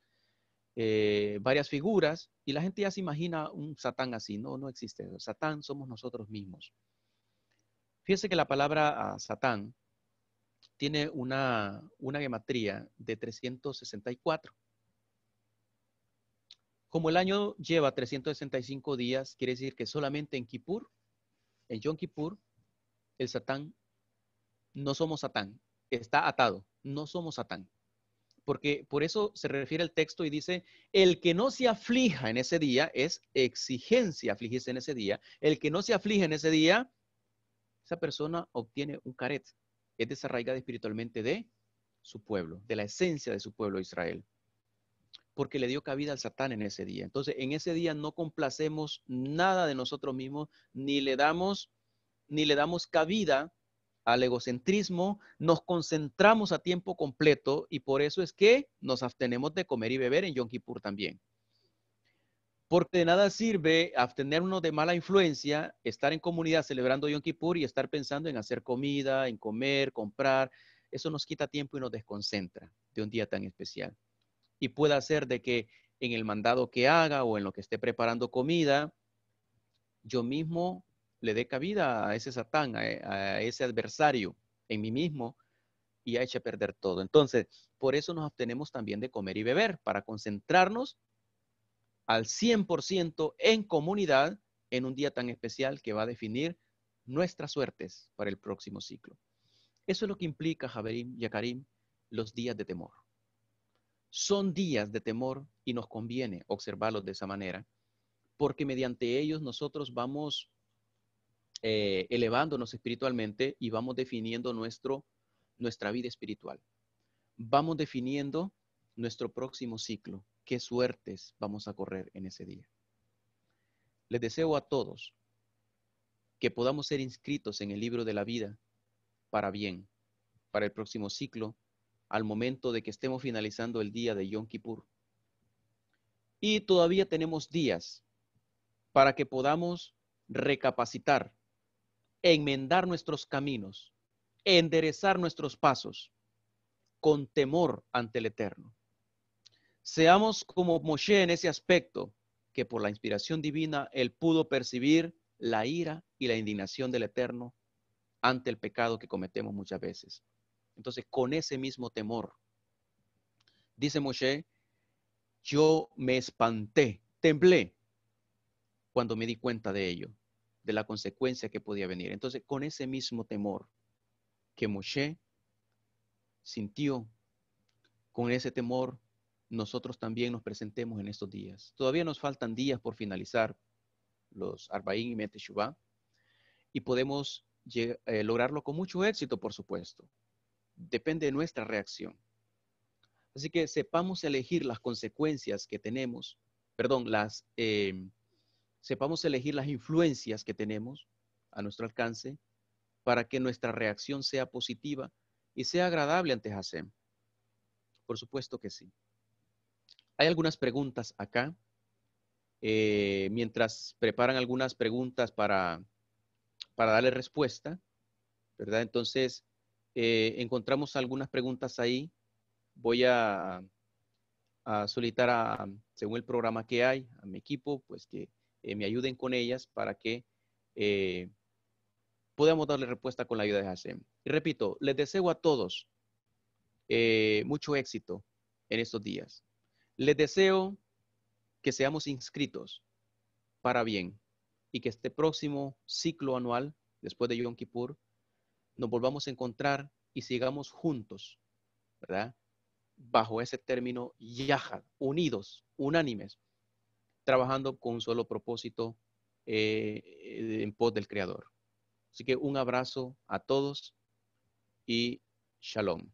varias figuras, y la gente ya se imagina un Satán así. No, no existe. Satán somos nosotros mismos. Fíjense que la palabra Satán tiene una gematría de 364. Como el año lleva 365 días, quiere decir que solamente en Kippur, en Yom Kippur, el Satán, no somos Satán, está atado, no somos Satán. Porque por eso se refiere el texto y dice, el que no se aflija en ese día, es exigencia afligirse en ese día, el que no se aflige en ese día, esa persona obtiene un caret, es desarraigada espiritualmente de su pueblo, de la esencia de su pueblo Israel, porque le dio cabida al Satán en ese día. Entonces, en ese día no complacemos nada de nosotros mismos, ni le damos cabida al egocentrismo, nos concentramos a tiempo completo y por eso es que nos abstenemos de comer y beber en Yom Kippur también. Porque de nada sirve abstenernos de mala influencia, estar en comunidad celebrando Yom Kippur y estar pensando en hacer comida, en comer, comprar. Eso nos quita tiempo y nos desconcentra de un día tan especial. Y puede hacer de que en el mandado que haga o en lo que esté preparando comida, yo mismo le dé cabida a ese Satán, a ese adversario en mí mismo y a eche a perder todo. Entonces, por eso nos abstenemos también de comer y beber, para concentrarnos al 100% en comunidad en un día tan especial que va a definir nuestras suertes para el próximo ciclo. Eso es lo que implica, Javerim y Akarim, los días de temor. Son días de temor y nos conviene observarlos de esa manera, porque mediante ellos nosotros vamos elevándonos espiritualmente y vamos definiendo nuestra vida espiritual. Vamos definiendo nuestro próximo ciclo, qué suertes vamos a correr en ese día. Les deseo a todos que podamos ser inscritos en el libro de la vida para bien, para el próximo ciclo, al momento de que estemos finalizando el día de Yom Kippur. Y todavía tenemos días para que podamos recapacitar, enmendar nuestros caminos, enderezar nuestros pasos con temor ante el Eterno. Seamos como Moshe en ese aspecto, que por la inspiración divina él pudo percibir la ira y la indignación del Eterno ante el pecado que cometemos muchas veces. Entonces, con ese mismo temor, dice Moshe, yo me espanté, temblé cuando me di cuenta de ello, de la consecuencia que podía venir. Entonces, con ese mismo temor que Moshe sintió, con ese temor, nosotros también nos presentemos en estos días. Todavía nos faltan días por finalizar los Arbaín y Meteshuvá, y podemos lograrlo con mucho éxito, por supuesto. Depende de nuestra reacción. Así que sepamos elegir las consecuencias que tenemos, perdón, sepamos elegir las influencias que tenemos a nuestro alcance para que nuestra reacción sea positiva y sea agradable ante Hashem. Por supuesto que sí. Hay algunas preguntas acá. Mientras preparan algunas preguntas para darle respuesta, ¿verdad? Entonces, encontramos algunas preguntas ahí. Voy a solicitar, según el programa que hay, a mi equipo, pues que me ayuden con ellas para que podamos darle respuesta con la ayuda de Hashem. Y repito, les deseo a todos mucho éxito en estos días. Les deseo que seamos inscritos para bien y que este próximo ciclo anual, después de Yom Kippur, nos volvamos a encontrar y sigamos juntos, ¿verdad? Bajo ese término Yahad, unidos, unánimes, trabajando con un solo propósito en pos del Creador. Así que un abrazo a todos y Shalom.